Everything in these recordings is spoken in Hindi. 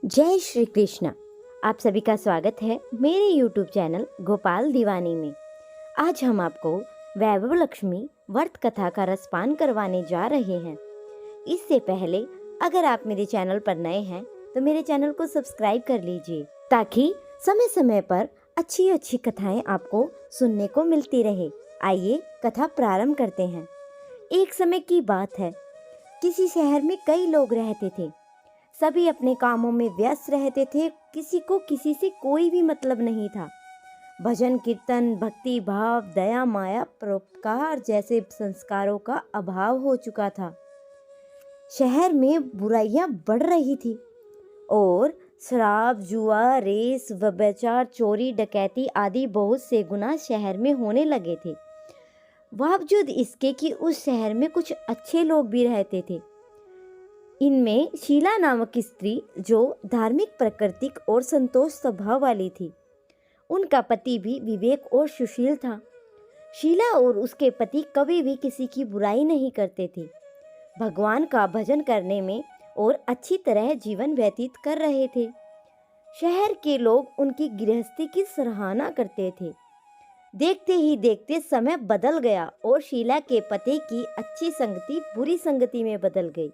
जय श्री कृष्ण। आप सभी का स्वागत है मेरे YouTube चैनल गोपाल दीवानी में। आज हम आपको वैभव लक्ष्मी व्रत कथा का रसपान करवाने जा रहे हैं। इससे पहले अगर आप मेरे चैनल पर नए हैं तो मेरे चैनल को सब्सक्राइब कर लीजिए ताकि समय समय पर अच्छी अच्छी कथाएं आपको सुनने को मिलती रहे। आइए कथा प्रारंभ करते हैं। एक समय की बात है, किसी शहर में कई लोग रहते थे। सभी अपने कामों में व्यस्त रहते थे। किसी को किसी से कोई भी मतलब नहीं था। भजन कीर्तन, भक्ति भाव, दया माया, परोपकार जैसे संस्कारों का अभाव हो चुका था। शहर में बुराइयां बढ़ रही थी और शराब, जुआ, रेस, व्यभिचार, चोरी, डकैती आदि बहुत से गुनाह शहर में होने लगे थे। बावजूद इसके कि उस शहर में कुछ अच्छे लोग भी रहते थे। इनमें शीला नामक स्त्री जो धार्मिक, प्राकृतिक और संतोष स्वभाव वाली थी। उनका पति भी विवेक और सुशील था। शीला और उसके पति कभी भी किसी की बुराई नहीं करते थे। भगवान का भजन करने में और अच्छी तरह जीवन व्यतीत कर रहे थे। शहर के लोग उनकी गृहस्थी की सराहना करते थे। देखते ही देखते समय बदल गया और शीला के पति की अच्छी संगति बुरी संगति में बदल गई।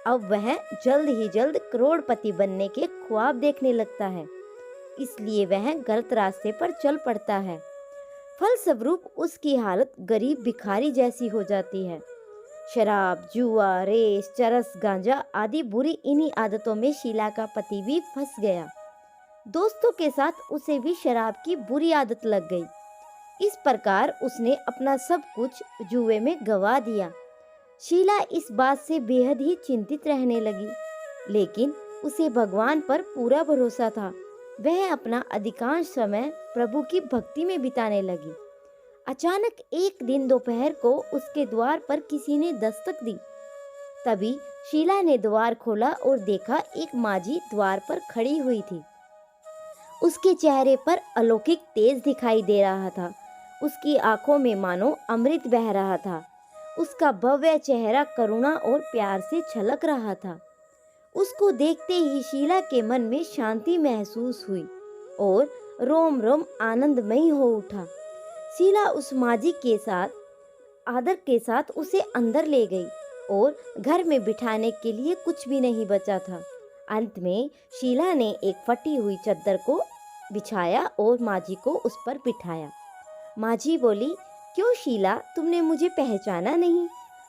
अब वह जल्द ही जल्द करोड़पति बनने के ख्वाब देखने लगता है, इसलिए वह गलत रास्ते पर चल पड़ता है। फलस्वरूप उसकी हालत गरीब भिखारी जैसी हो जाती है। शराब, जुआ, रेस, चरस, गांजा आदि बुरी इन्हीं आदतों में शीला का पति भी फंस गया। दोस्तों के साथ उसे भी शराब की बुरी आदत लग गई। इस प्रकार उसने अपना सब कुछ जुए में गंवा दिया। शीला इस बात से बेहद ही चिंतित रहने लगी, लेकिन उसे भगवान पर पूरा भरोसा था। वह अपना अधिकांश समय प्रभु की भक्ति में बिताने लगी। अचानक एक दिन दोपहर को उसके द्वार पर किसी ने दस्तक दी। तभी शीला ने द्वार खोला और देखा, एक माझी द्वार पर खड़ी हुई थी। उसके चेहरे पर अलौकिक तेज दिखाई दे रहा था। उसकी आंखों में मानो अमृत बह रहा था। उसका भव्य चेहरा करुणा और प्यार से छलक रहा था। उसको देखते ही शीला के मन में शांति महसूस हुई और रोम रोम आनंदमयी हो उठा। शीला उस माझी के साथ आदर के साथ उसे अंदर ले गई और घर में बिठाने के लिए कुछ भी नहीं बचा था। अंत में शीला ने एक फटी हुई चादर को बिछाया और माझी को उस पर बिठाया। माझी बोली, क्यों शीला, तुमने मुझे पहचाना नहीं?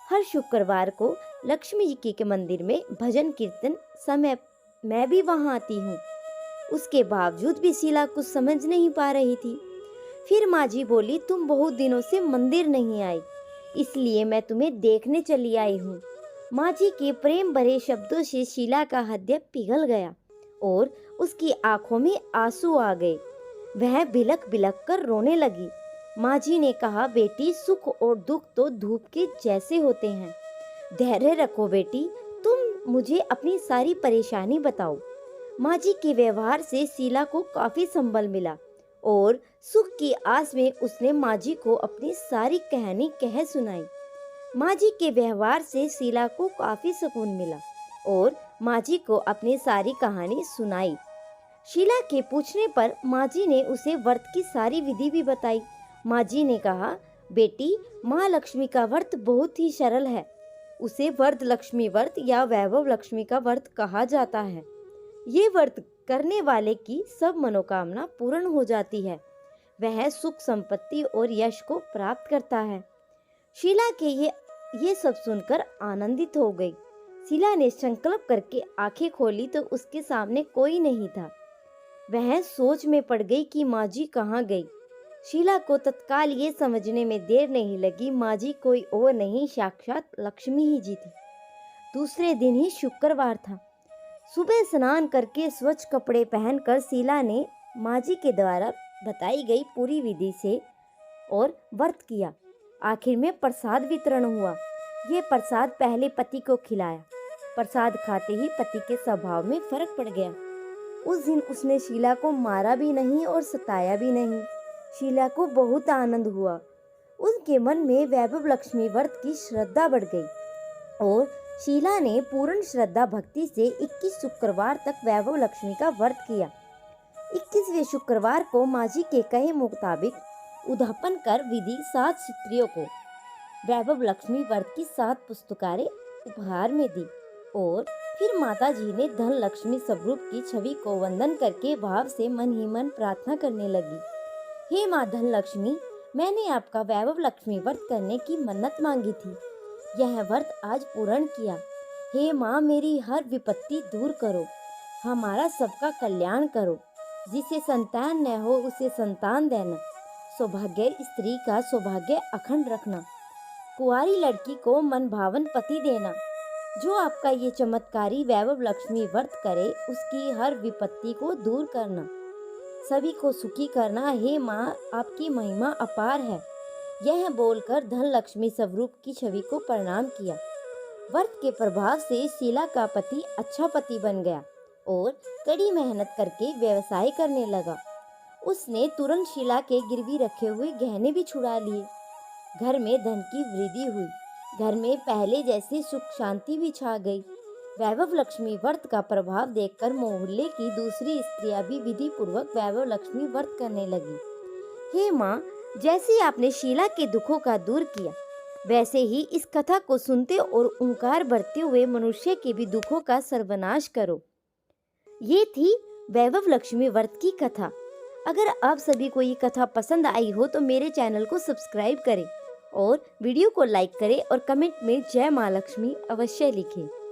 हर शुक्रवार को लक्ष्मी जी के मंदिर में भजन कीर्तन समय मैं भी वहां आती हूँ। उसके बावजूद भी शीला कुछ समझ नहीं पा रही थी। फिर माझी बोली, तुम बहुत दिनों से मंदिर नहीं आई, इसलिए मैं तुम्हें देखने चली आई हूँ। माझी के प्रेम भरे शब्दों से शीला का हृदय पिघल गया और उसकी आंखों में आंसू आ गए। वह बिलक बिलक कर रोने लगी। माझी ने कहा, बेटी, सुख और दुख तो धूप के जैसे होते हैं। धैर्य रखो बेटी, तुम मुझे अपनी सारी परेशानी बताओ। माझी के व्यवहार से शीला को काफी संबल मिला और सुख की आस में उसने माझी को अपनी सारी कहानी कह सुनाई। माझी के व्यवहार से शीला को काफी सुकून मिला और माझी को अपनी सारी कहानी सुनाई। शीला के पूछने पर माझी ने उसे व्रत की सारी विधि भी बताई। माझी ने कहा, बेटी, माँ लक्ष्मी का व्रत बहुत ही सरल है। उसे व्रत लक्ष्मी व्रत या वैभव लक्ष्मी का व्रत कहा जाता है। ये व्रत करने वाले की सब मनोकामना पूर्ण हो जाती है। वह सुख, संपत्ति और यश को प्राप्त करता है। शीला के ये सब सुनकर आनंदित हो गई। शीला ने संकल्प करके आंखें खोली तो उसके सामने कोई नहीं था। वह सोच में पड़ गई कि माझी कहाँ गई। शीला को तत्काल ये समझने में देर नहीं लगी, माझी कोई और नहीं, साक्षात लक्ष्मी ही जी थी। दूसरे दिन ही शुक्रवार था। सुबह स्नान करके स्वच्छ कपड़े पहनकर शीला ने माझी के द्वारा बताई गई पूरी विधि से और व्रत किया। आखिर में प्रसाद वितरण हुआ। ये प्रसाद पहले पति को खिलाया। प्रसाद खाते ही पति के स्वभाव में फर्क पड़ गया। उस दिन उसने शीला को मारा भी नहीं और सताया भी नहीं। शीला को बहुत आनंद हुआ। उनके मन में वैभव लक्ष्मी व्रत की श्रद्धा बढ़ गई और शीला ने पूर्ण श्रद्धा भक्ति से 21 शुक्रवार तक वैभव लक्ष्मी का व्रत किया। 21वें शुक्रवार को माँ जी के कहे मुताबिक उद्यापन कर विधि 7 स्त्रियों को वैभव लक्ष्मी व्रत की 7 पुस्तकारें उपहार में दी और फिर माता जी ने धन लक्ष्मी स्वरूप की छवि को वंदन करके भाव से मन ही मन प्रार्थना करने लगी। हे माँ धन लक्ष्मी, मैंने आपका वैभव लक्ष्मी व्रत करने की मन्नत मांगी थी। यह व्रत आज पूर्ण किया। हे माँ, मेरी हर विपत्ति दूर करो, हमारा सबका कल्याण करो। जिसे संतान न हो उसे संतान देना, सौभाग्य स्त्री का सौभाग्य अखंड रखना, कुंवारी लड़की को मन भावन पति देना। जो आपका ये चमत्कारी वैभव लक्ष्मी व्रत करे उसकी हर विपत्ति को दूर करना, सभी को सुखी करना। हे माँ, आपकी महिमा अपार है। यह बोलकर धन लक्ष्मी स्वरूप की छवि को प्रणाम किया। व्रत के प्रभाव से शीला का पति अच्छा पति बन गया और कड़ी मेहनत करके व्यवसाय करने लगा। उसने तुरंत शीला के गिरवी रखे हुए गहने भी छुड़ा लिए। घर में धन की वृद्धि हुई। घर में पहले जैसे सुख शांति भी छा गई। वैभव लक्ष्मी व्रत का प्रभाव देखकर मोहल्ले की दूसरी स्त्रियां भी विधि पूर्वक वैभव लक्ष्मी व्रत करने लगी। हे माँ, जैसे आपने शीला के दुखों का दूर किया, वैसे ही इस कथा को सुनते और ओंकार भरते हुए मनुष्य के भी दुखों का सर्वनाश करो। ये थी वैभव लक्ष्मी व्रत की कथा। अगर आप सभी को ये कथा पसंद आई हो तो मेरे चैनल को सब्सक्राइब करें और वीडियो को लाइक करें और कमेंट में जय माँ लक्ष्मी अवश्य लिखें।